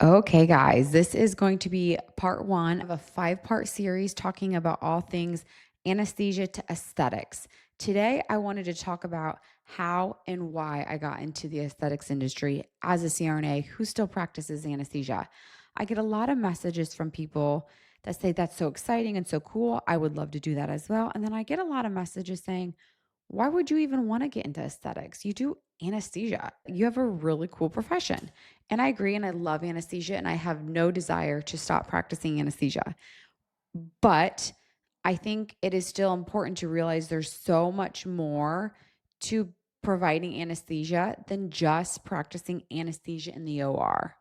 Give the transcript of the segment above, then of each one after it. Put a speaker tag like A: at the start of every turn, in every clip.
A: Okay, guys, this is going to be part one of a five-part series talking about all things anesthesia to aesthetics. Today, I wanted to talk about how and why I got into the aesthetics industry as a CRNA who still practices anesthesia. I get a lot of messages from people that say that's so exciting and so cool. I would love to do that as well. And then I get a lot of messages saying, why would you even want to get into aesthetics? You do anesthesia. You have a really cool profession. And I agree. And I love anesthesia. And I have no desire to stop practicing anesthesia. But I think it is still important to realize there's so much more to providing anesthesia than just practicing anesthesia in the OR.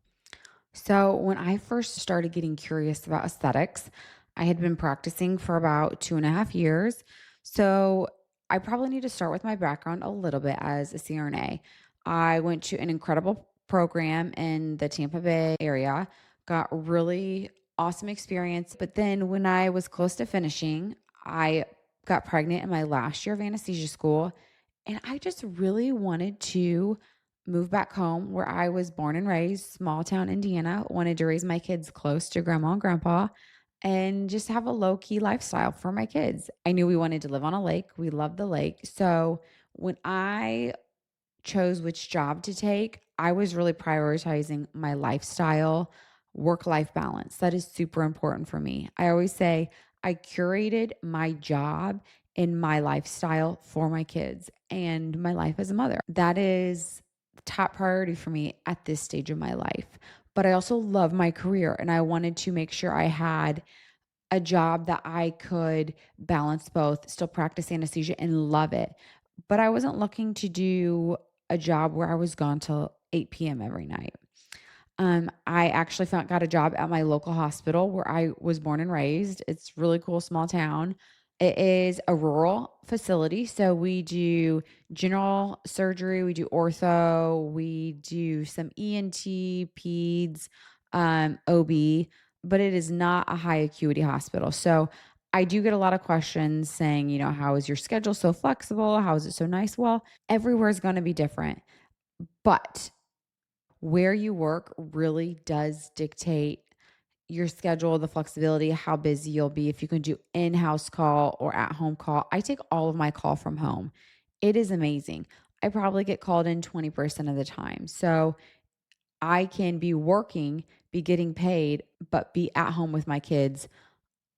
A: So, when I first started getting curious about aesthetics, I had been practicing for about 2.5 years. So, I probably need to start with my background a little bit as a CRNA. I went to an incredible program in the Tampa Bay area, got really awesome experience. But then, when I was close to finishing, I got pregnant in my last year of anesthesia school. And I just really wanted to move back home where I was born and raised, small town Indiana. Wanted to raise my kids close to grandma and grandpa and just have a low key lifestyle for my kids. I knew we wanted to live on a lake. We loved the lake. So when I chose which job to take, I was really prioritizing my lifestyle, work life balance. That is super important for me. I always say I curated my job and my lifestyle for my kids and my life as a mother. That is top priority for me at this stage of my life. But I also love my career and I wanted to make sure I had a job that I could balance both, still practice anesthesia and love it. But I wasn't looking to do a job where I was gone till 8 p.m. every night. I actually got a job at my local hospital where I was born and raised. It's really cool, small town. It is a rural facility. So we do general surgery, we do ortho, we do some ENT, peds, OB, but it is not a high acuity hospital. So I do get a lot of questions saying, how is your schedule so flexible? How is it so nice? Well, everywhere is going to be different. But where you work really does dictate your schedule, the flexibility, how busy you'll be, if you can do in-house call or at-home call. I take all of my call from home. It is amazing. I probably get called in 20% of the time. So I can be working, be getting paid, but be at home with my kids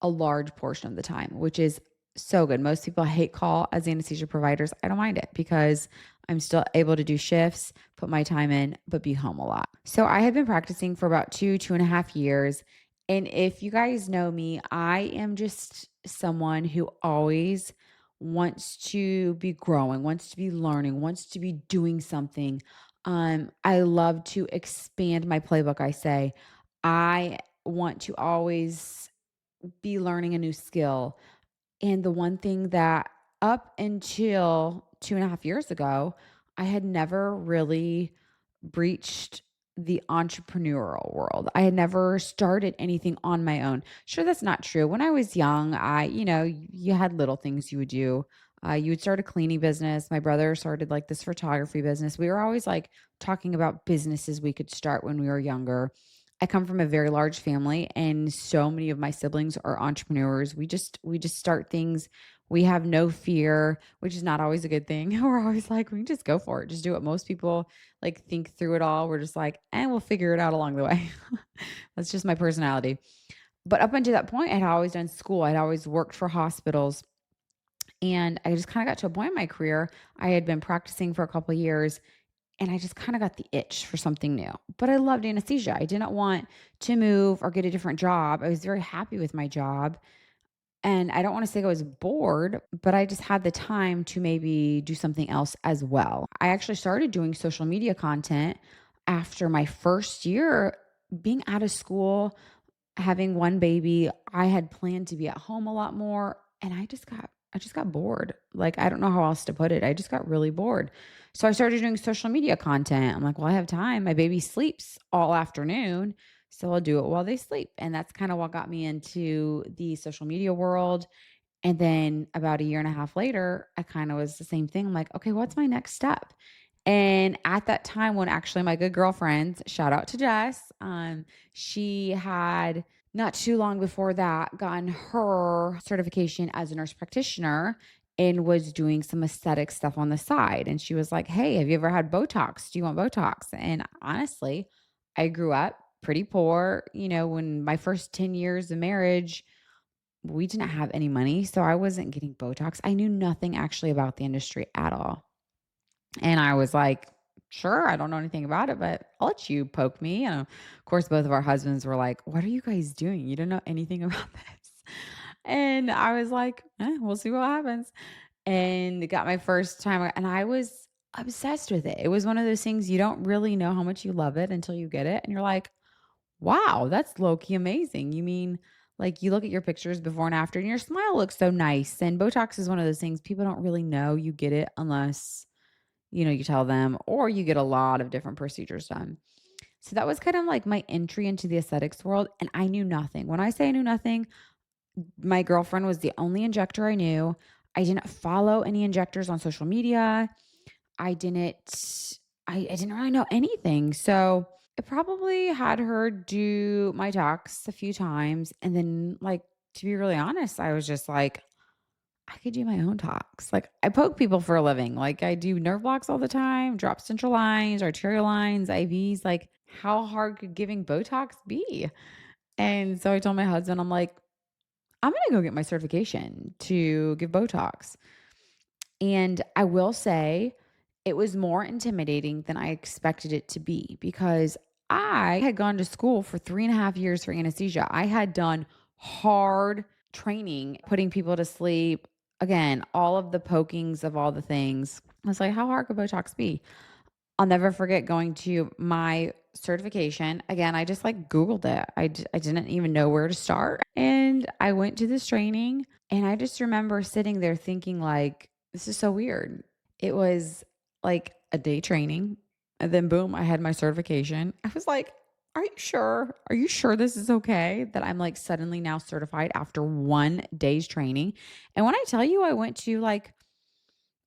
A: a large portion of the time, which is so good. Most people hate call as anesthesia providers. I don't mind it because I'm still able to do shifts, put my time in, but be home a lot. So I have been practicing for about 2.5 years. And if you guys know me, I am just someone who always wants to be growing, wants to be learning, wants to be doing something. I love to expand my playbook. I say, I want to always be learning a new skill. And the one thing that up until 2.5 years ago, I had never really breached the entrepreneurial world. I had never started anything on my own. Sure, that's not true. When I was young, you had little things you would do. You would start a cleaning business. My brother started like this photography business. We were always like talking about businesses we could start when we were younger. I come from a very large family and so many of my siblings are entrepreneurs. We just start things. We have no fear, which is not always a good thing. We're always like, we can just go for it. Just do it. Most people like think through it all. We're just like, and we'll figure it out along the way. That's just my personality. But up until that point, I'd always done school. I'd always worked for hospitals. And I just kind of got to a point in my career. I had been practicing for a couple of years and I just kind of got the itch for something new. But I loved anesthesia. I didn't want to move or get a different job. I was very happy with my job. And I don't want to say I was bored, but I just had the time to maybe do something else as well. I actually started doing social media content after my first year being out of school, having one baby. I had planned to be at home a lot more and I just got bored. Like I don't know how else to put it. I just got really bored. So I started doing social media content. I'm like, well, I have time. My baby sleeps all afternoon. So I'll do it while they sleep. And that's kind of what got me into the social media world. And then about a year and a half later, I kind of was the same thing. I'm like, okay, what's my next step? And at that time when actually my good girlfriend, shout out to Jess, she had not too long before that gotten her certification as a nurse practitioner and was doing some aesthetic stuff on the side. And she was like, "Hey, have you ever had Botox? Do you want Botox?" And honestly, I grew up pretty poor. When my first 10 years of marriage, we didn't have any money. So I wasn't getting Botox. I knew nothing actually about the industry at all. And I was like, "Sure, I don't know anything about it, but I'll let you poke me." And of course, both of our husbands were like, "What are you guys doing? You don't know anything about this." And I was like, we'll see what happens. And got my first time, and I was obsessed with it. It was one of those things you don't really know how much you love it until you get it. And you're like, wow, that's low key amazing. You mean, like, you look at your pictures before and after, and your smile looks so nice. And Botox is one of those things people don't really know you get it unless you tell them, or you get a lot of different procedures done. So that was kind of like my entry into the aesthetics world. And I knew nothing. When I say I knew nothing, my girlfriend was the only injector I knew. I didn't follow any injectors on social media. I didn't, I didn't really know anything. So I probably had her do my talks a few times. And then, like, to be really honest, I was just like, I could do my own talks. Like, I poke people for a living. Like, I do nerve blocks all the time, drop central lines, arterial lines, IVs. Like, how hard could giving Botox be? And so I told my husband, I'm like, I'm going to go get my certification to give Botox. And I will say it was more intimidating than I expected it to be because I had gone to school for 3.5 years for anesthesia. I had done hard training, putting people to sleep. Again, all of the pokings of all the things. I was like, how hard could Botox be? I'll never forget going to my certification. Again, I just like Googled it. I didn't even know where to start. And I went to this training and I just remember sitting there thinking, like, this is so weird. It was like a day training. And then boom, I had my certification. I was like, are you sure? Are you sure this is okay that I'm like suddenly now certified after 1 day's training? And when I tell you I went to like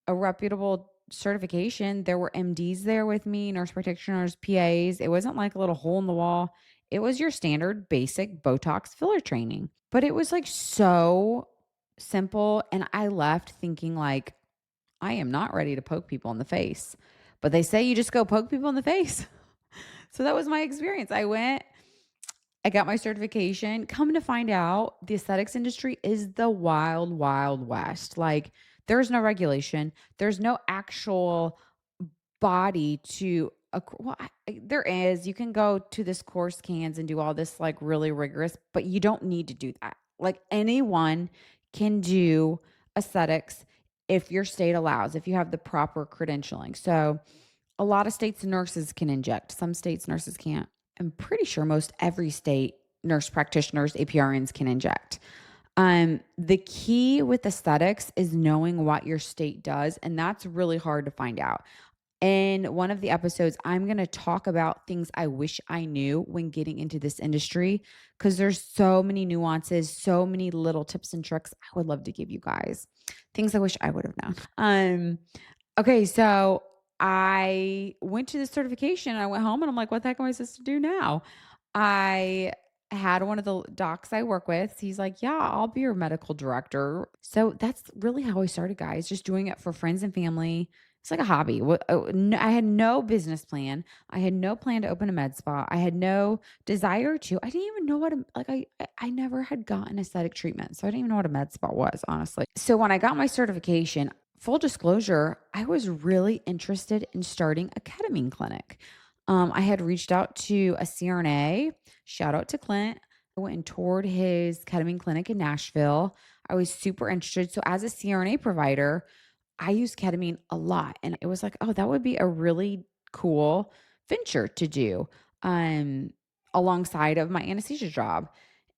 A: a reputable certification. There were MDs there with me, nurse practitioners, PAs. It wasn't like a little hole in the wall. It was your standard basic Botox filler training. But it was like so simple. And I left thinking like, I am not ready to poke people in the face. But they say you just go poke people in the face. So that was my experience. I got my certification. Come to find out, the aesthetics industry is the wild, wild west. Like, there's no regulation, there's no actual body to. Well, there is. You can go to this course cans and do all this like really rigorous, but you don't need to do that. Like, anyone can do aesthetics if your state allows, if you have the proper credentialing. So, a lot of states nurses can inject. Some states nurses can't. I'm pretty sure most every state nurse practitioners, APRNs can inject. The key with aesthetics is knowing what your state does, and that's really hard to find out. In one of the episodes, I'm going to talk about things I wish I knew when getting into this industry because there's so many nuances, so many little tips and tricks I would love to give you guys. Things I wish I would have known. Okay, so I went to the certification and I went home and I'm like, what the heck am I supposed to do now? I had one of the docs I work with. He's like, yeah, I'll be your medical director. So that's really how I started, guys, just doing it for friends and family. It's like a hobby. I had no business plan. I had no plan to open a med spa. I had no desire to. I didn't even know what I never had gotten aesthetic treatment. So I didn't even know what a med spa was, honestly. So when I got my certification, full disclosure, I was really interested in starting a ketamine clinic. I had reached out to a CRNA. Shout out to Clint. I went and toured his ketamine clinic in Nashville. I was super interested. So, as a CRNA provider, I use ketamine a lot. And it was like, oh, that would be a really cool venture to do um, alongside of my anesthesia job.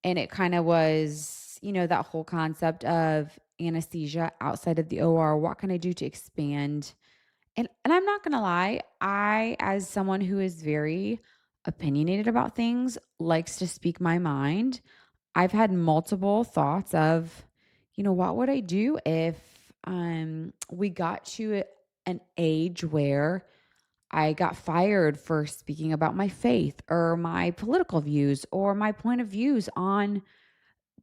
A: And it kind of was, that whole concept of anesthesia outside of the OR. What can I do to expand? And I'm not gonna lie, I, as someone who is very opinionated about things, likes to speak my mind. I've had multiple thoughts of, what would I do if we got to an age where I got fired for speaking about my faith or my political views or my point of views on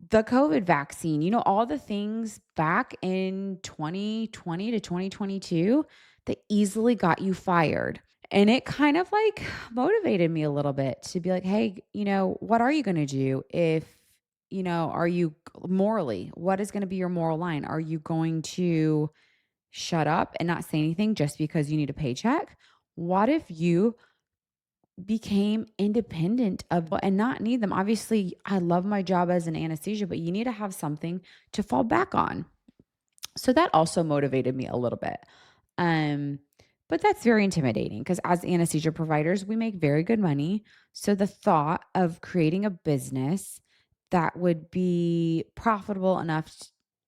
A: the COVID vaccine, all the things back in 2020 to 2022 that easily got you fired. And it kind of like motivated me a little bit to be like, hey, what are you going to do if, are you morally, what is going to be your moral line? Are you going to shut up and not say anything just because you need a paycheck? What if you became independent of and not need them? Obviously, I love my job as an anesthesia, but you need to have something to fall back on. So that also motivated me a little bit. Um, but that's very intimidating because as anesthesia providers, we make very good money. So the thought of creating a business that would be profitable enough,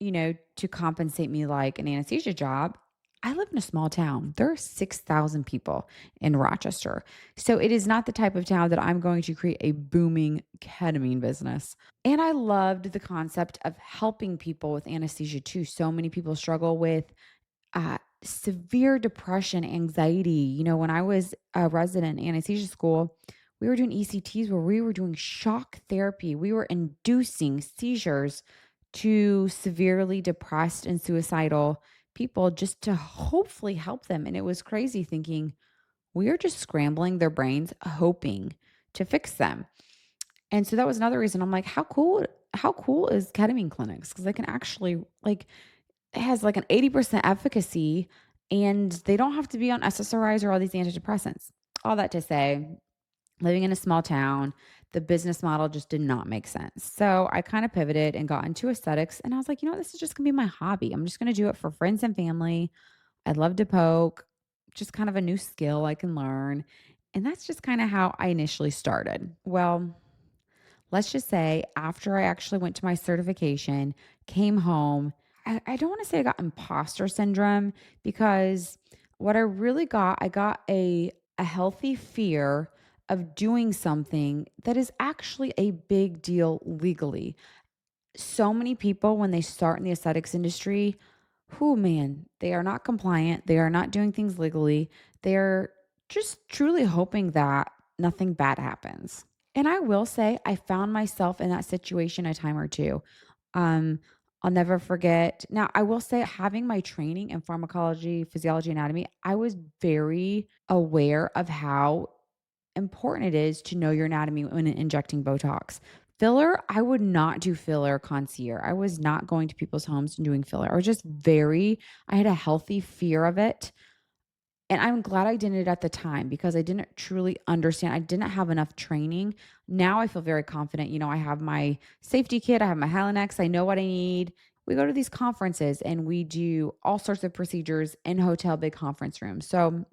A: to compensate me like an anesthesia job. I live in a small town. There are 6,000 people in Rochester. So it is not the type of town that I'm going to create a booming ketamine business. And I loved the concept of helping people with anesthesia too. So many people struggle with severe depression, anxiety. When I was a resident in anesthesia school, we were doing ECTs where we were doing shock therapy. We were inducing seizures to severely depressed and suicidal people just to hopefully help them. And it was crazy thinking we are just scrambling their brains, hoping to fix them. And so that was another reason I'm like, how cool is ketamine clinics? Because they can actually like it has like an 80% efficacy and they don't have to be on SSRIs or all these antidepressants. All that to say, living in a small town, the business model just did not make sense. So I kind of pivoted and got into aesthetics. And I was like, this is just going to be my hobby. I'm just going to do it for friends and family. I'd love to poke, just kind of a new skill I can learn. And that's just kind of how I initially started. Well, let's just say after I actually went to my certification, came home, I don't want to say I got imposter syndrome because what I really got, I got a healthy fear of doing something that is actually a big deal legally. So many people, when they start in the aesthetics industry, who man, they are not compliant. They are not doing things legally. They're just truly hoping that nothing bad happens. And I will say, I found myself in that situation a time or two. Um, I'll never forget. Now, I will say, having my training in pharmacology, physiology, anatomy, I was very aware of how important it is to know your anatomy when injecting Botox. Filler, I would not do filler concierge. I was not going to people's homes and doing filler. I had a healthy fear of it. And I'm glad I did it at the time because I didn't truly understand. I didn't have enough training. Now I feel very confident. I have my safety kit, I have my Hylenex, I know what I need. We go to these conferences and we do all sorts of procedures in hotel big conference rooms. So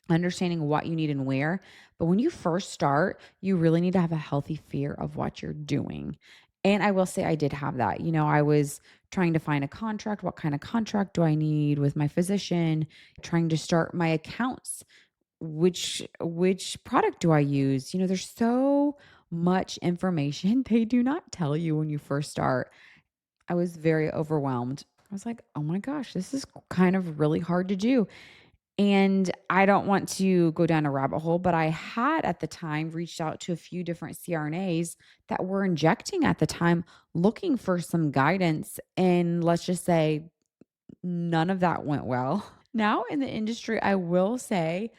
A: understanding what you need and where. But when you first start, you really need to have a healthy fear of what you're doing. And I will say I did have that. I was trying to find a contract. What kind of contract do I need with my physician? Trying to start my accounts. Which product do I use? There's so much information they do not tell you when you first start. I was very overwhelmed. I was like, "Oh my gosh, this is kind of really hard to do." And I don't want to go down a rabbit hole, but I had at the time reached out to a few different CRNAs that were injecting at the time, looking for some guidance. And let's just say none of that went well. Now in the industry, I will say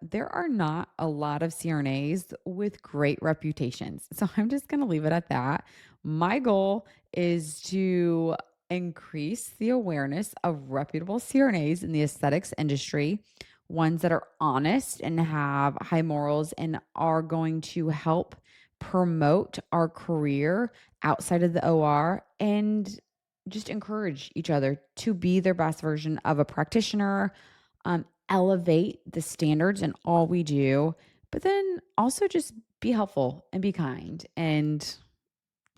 A: there are not a lot of CRNAs with great reputations. So I'm just going to leave it at that. My goal is to increase the awareness of reputable CRNAs in the aesthetics industry, ones that are honest and have high morals and are going to help promote our career outside of the OR and just encourage each other to be their best version of a practitioner, elevate the standards in all we do, but then also just be helpful and be kind. And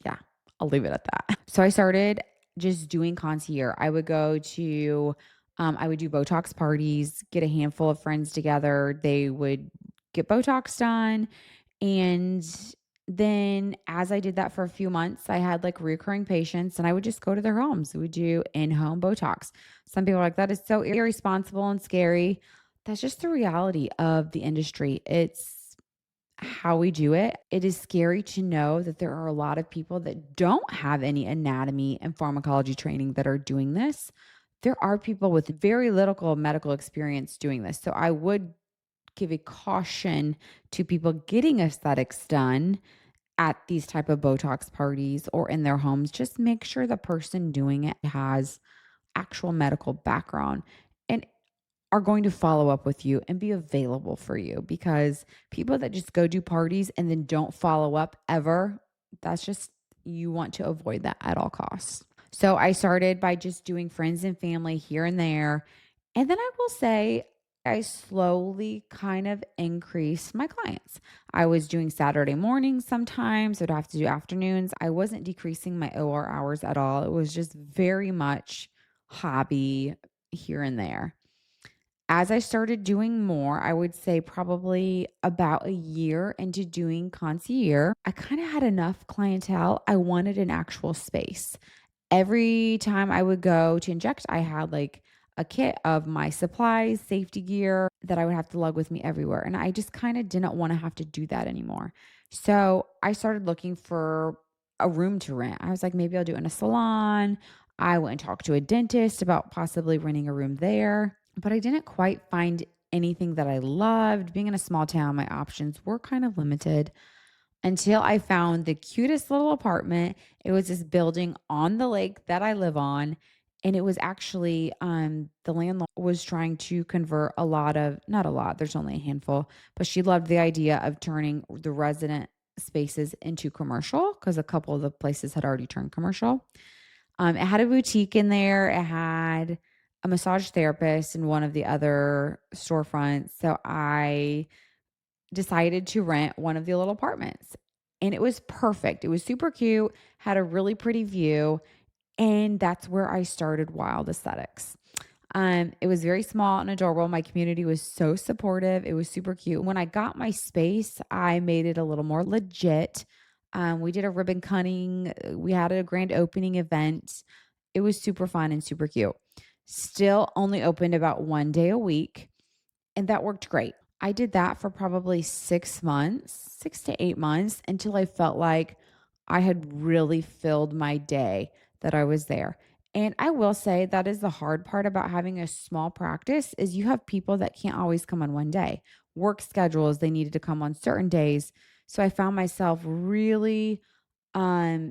A: yeah, I'll leave it at that. So I started just doing concierge. I would do Botox parties, get a handful of friends together. They would get Botox done. And then as I did that for a few months, I had like recurring patients and I would just go to their homes. We would do in home Botox. Some people are like, that is so irresponsible and scary. That's just the reality of the industry. It's how we do it. It is scary to know that there are a lot of people that don't have any anatomy and pharmacology training that are doing this. There are people with very little medical experience doing this. So I would give a caution to people getting aesthetics done at these type of Botox parties or in their homes. Just make sure the person doing it has actual medical background and are going to follow up with you and be available for you, because people that just go do parties and then don't follow up ever, that's just, you want to avoid that at all costs. So I started by just doing friends and family here and there. And then I will say, I slowly kind of increased my clients. I was doing Saturday mornings sometimes, I'd have to do afternoons. I wasn't decreasing my OR hours at all. It was just very much hobby here and there. As I started doing more, I would say probably about a year into doing concierge, I kind of had enough clientele. I wanted an actual space. Every time I would go to inject, I had like a kit of my supplies, safety gear that I would have to lug with me everywhere. And I just kind of didn't want to have to do that anymore. So I started looking for a room to rent. I was like, maybe I'll do it in a salon. I went and talked to a dentist about possibly renting a room there, but I didn't quite find anything that I loved. Being in a small town, my options were kind of limited until I found the cutest little apartment. It was this building on the lake that I live on. And it was actually, the landlord was trying to convert a lot of, not a lot, there's only a handful, but she loved the idea of turning the resident spaces into commercial because a couple of the places had already turned commercial. It had a boutique in there. It had a massage therapist in one of the other storefronts. So I decided to rent one of the little apartments. And it was perfect. It was super cute, had a really pretty view, and that's where I started Wild Aesthetics. It was very small and adorable. My community was so supportive. It was super cute. When I got my space, I made it a little more legit. We did a ribbon cutting. We had a grand opening event. It was super fun and super cute. Still only opened about 1 day a week, and that worked great. I did that for probably 6 months, 6 to 8 months, until I felt like I had really filled my day that I was there. And I will say that is the hard part about having a small practice is you have people that can't always come on one day. Work schedules, they needed to come on certain days. So I found myself really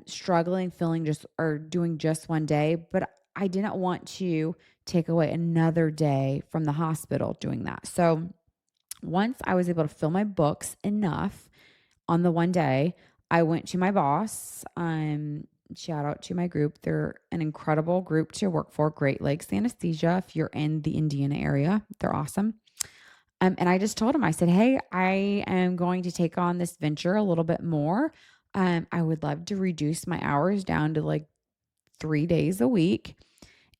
A: struggling filling just or doing just 1 day, but I didn't want to take away another day from the hospital doing that. So once I was able to fill my books enough on the 1 day, I went to my boss. Shout out to my group. They're an incredible group to work for. Great Lakes Anesthesia. If you're in the Indiana area, they're awesome. And I just told him, I said, hey, I am going to take on this venture a little bit more. I would love to reduce my hours down to like 3 days a week.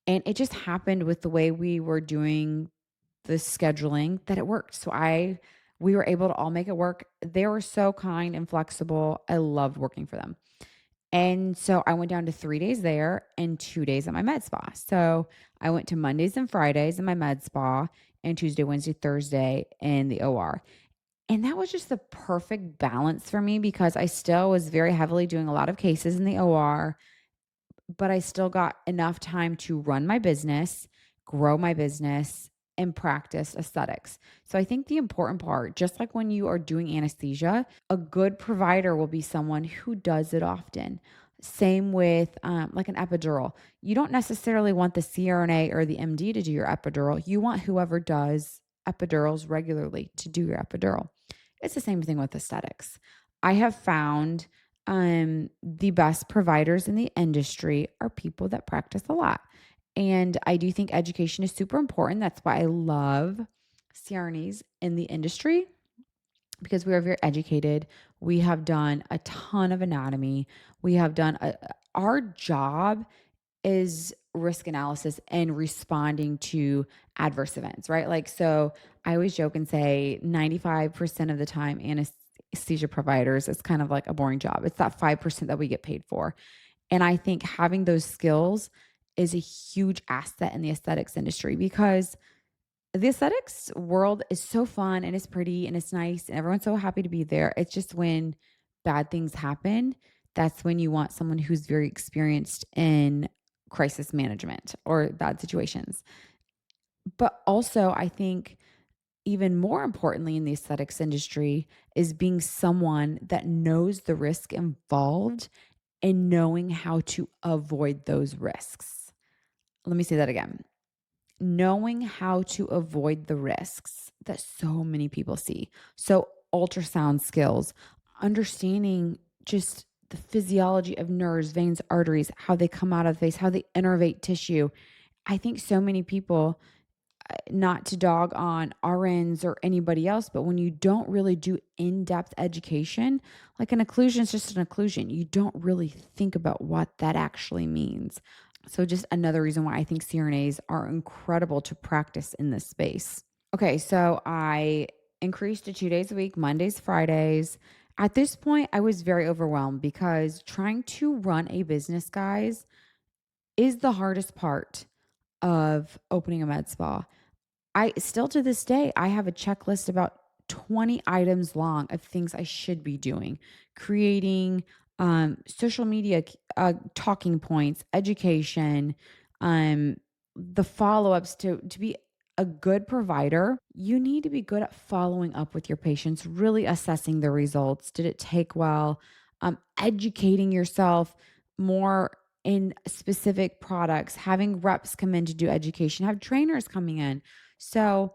A: And it just happened with the way we were doing the scheduling that it worked. So we were able to all make it work. They were so kind and flexible. I loved working for them. And so I went down to 3 days there and 2 days at my med spa. So I went to Mondays and Fridays in my med spa and Tuesday, Wednesday, Thursday in the OR. And that was just the perfect balance for me because I still was very heavily doing a lot of cases in the OR, but I still got enough time to run my business, grow my business, and practice aesthetics. So I think the important part, just like when you are doing anesthesia, a good provider will be someone who does it often. Same with like an epidural. You don't necessarily want the CRNA or the MD to do your epidural. You want whoever does epidurals regularly to do your epidural. It's the same thing with aesthetics. I have found the best providers in the industry are people that practice a lot. And I do think education is super important. That's why I love CRNAs in the industry because we are very educated. We have done a ton of anatomy. We have done our job is risk analysis and responding to adverse events, right? Like, so I always joke and say 95% of the time, anesthesia providers, it's kind of like a boring job. It's that 5% that we get paid for. And I think having those skills is a huge asset in the aesthetics industry because The aesthetics world is so fun and it's pretty and it's nice and everyone's so happy to be there. It's just when bad things happen, that's when you want someone who's very experienced in crisis management or bad situations. But also, I think even more importantly in the aesthetics industry is being someone that knows the risk involved and knowing how to avoid those risks. Let me say that again. Knowing how to avoid the risks that so many people see. So, ultrasound skills, understanding just the physiology of nerves, veins, arteries, how they come out of the face, how they innervate tissue. I think so many people, not to dog on RNs or anybody else, but when you don't really do in depth education, like an occlusion is just an occlusion, you don't really think about what that actually means. So, just another reason why I think CRNAs are incredible to practice in this space. Okay, so I increased to 2 days a week, Mondays, Fridays. At this point, I was very overwhelmed because trying to run a business, guys, is the hardest part of opening a med spa. I still to this day, I have a checklist about 20 items long of things I should be doing, creating social media talking points, education, um, the follow ups to be a good provider. You need to be good at following up with your patients, really assessing the results. Did it take well? Educating yourself more in specific products, having reps come in to do education, have trainers coming in. So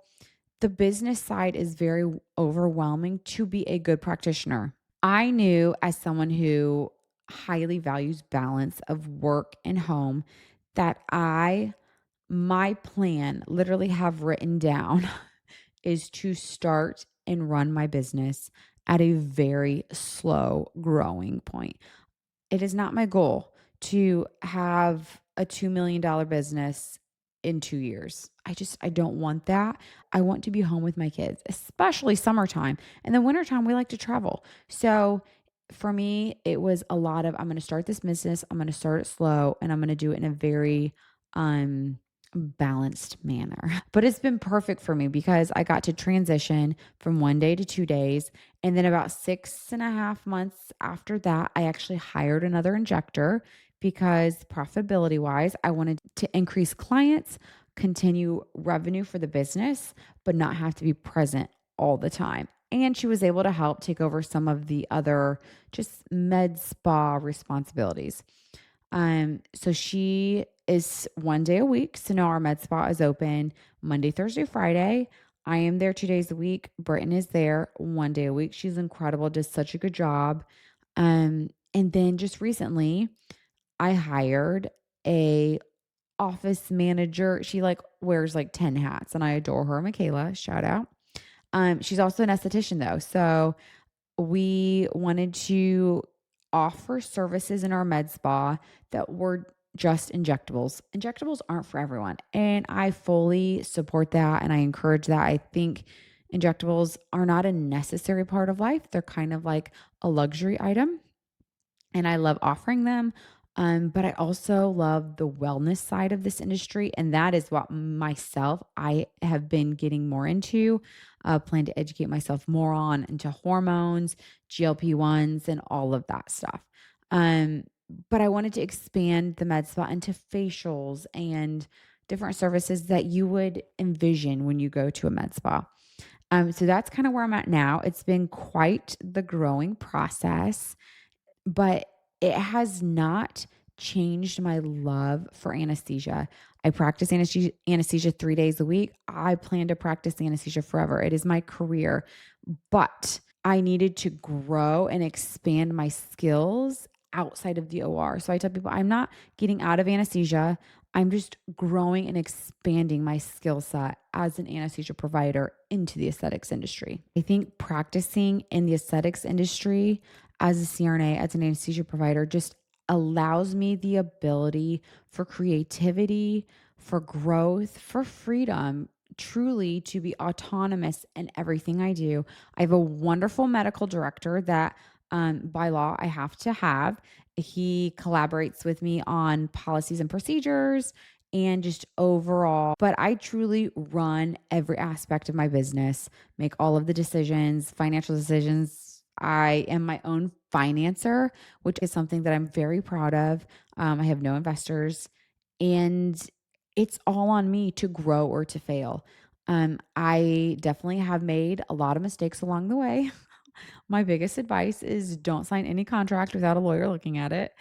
A: the business side is very overwhelming to be a good practitioner. I knew as someone who highly values balance of work and home that my plan literally have written down is to start and run my business at a very slow growing point. It is not my goal to have a $2 million business in 2 years. I don't want that. I want to be home with my kids, especially summertime. And then wintertime, we like to travel. So for me, it was a lot of I'm gonna start this business, I'm gonna start it slow, and I'm gonna do it in a very balanced manner. But it's been perfect for me because I got to transition from 1 day to 2 days. And then about 6.5 months after that, I actually hired another injector because profitability wise, I wanted to increase clients, continue revenue for the business, but not have to be present all the time. And she was able to help take over some of the other just med spa responsibilities. So she is 1 day a week. So now our med spa is open Monday, Thursday, Friday. I am there 2 days a week. Britton is there 1 day a week. She's incredible, does such a good job. And then just recently, I hired a office manager. She like wears like 10 hats and I adore her. Michaela, shout out. She's also an esthetician though. So we wanted to offer services in our med spa that were just injectables. Injectables aren't for everyone. And I fully support that and I encourage that. I think injectables are not a necessary part of life, they're kind of like a luxury item and I love offering them. But I also love the wellness side of this industry, and that is what myself I have been getting more into. Plan to educate myself more on into hormones, GLP-1s, and all of that stuff. Um, but I wanted to expand the med spa into facials and different services that you would envision when you go to a med spa. So that's kind of where I'm at now. It's been quite the growing process but it has not changed my love for anesthesia. I practice anesthesia 3 days a week. I plan to practice anesthesia forever. It is my career, but I needed to grow and expand my skills outside of the OR. So I tell people I'm not getting out of anesthesia. I'm just growing and expanding my skill set as an anesthesia provider into the aesthetics industry. I think practicing in the aesthetics industry as a CRNA, as an anesthesia provider, just allows me the ability for creativity, for growth, for freedom, truly to be autonomous in everything I do. I have a wonderful medical director that by law I have to have. He collaborates with me on policies and procedures and just overall. But I truly run every aspect of my business, make all of the decisions, financial decisions. I am my own financer, which is something that I'm very proud of. I have no investors, and it's all on me to grow or to fail. I definitely have made a lot of mistakes along the way. My biggest advice is don't sign any contract without a lawyer looking at it.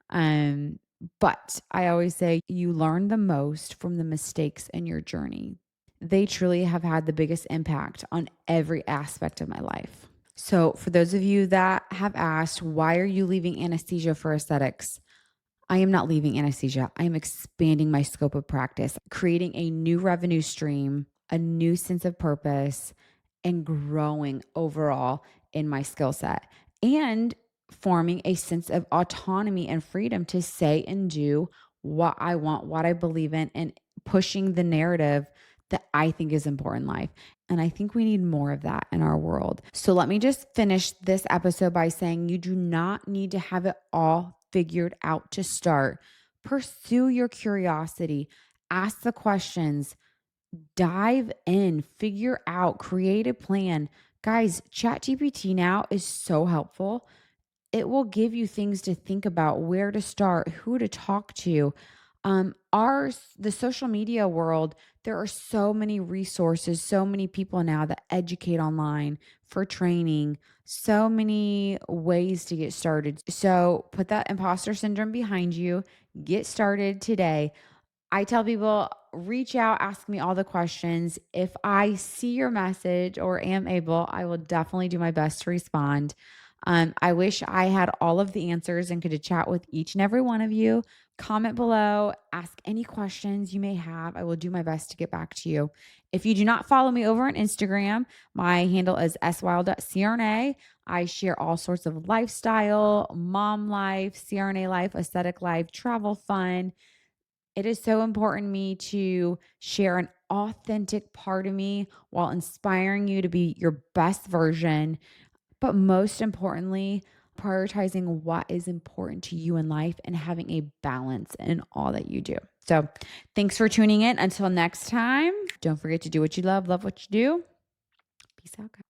A: Um, but I always say you learn the most from the mistakes in your journey. They truly have had the biggest impact on every aspect of my life. So, for those of you that have asked, why are you leaving anesthesia for aesthetics? I am not leaving anesthesia. I am expanding my scope of practice, creating a new revenue stream, a new sense of purpose, and growing overall in my skill set and forming a sense of autonomy and freedom to say and do what I want, what I believe in, and pushing the narrative that I think is important in life. And I think we need more of that in our world. So let me just finish this episode by saying you do not need to have it all figured out to start. Pursue your curiosity, ask the questions, dive in, figure out, create a plan. Guys, ChatGPT now is so helpful. It will give you things to think about, where to start, who to talk to. The social media world, there are so many resources, so many people now that educate online for training, so many ways to get started. So put that imposter syndrome behind you. Get started today. I tell people, reach out, ask me all the questions. If I see your message or am able, I will definitely do my best to respond. I wish I had all of the answers and could chat with each and every one of you. Comment below, ask any questions you may have. I will do my best to get back to you. If you do not follow me over on Instagram, my handle is swild.crna. I share all sorts of lifestyle, mom life, CRNA life, aesthetic life, travel fun. It is so important to me to share an authentic part of me while inspiring you to be your best version. But most importantly, prioritizing what is important to you in life and having a balance in all that you do. So, thanks for tuning in. Until next time, don't forget to do what you love what you do. Peace out, guys.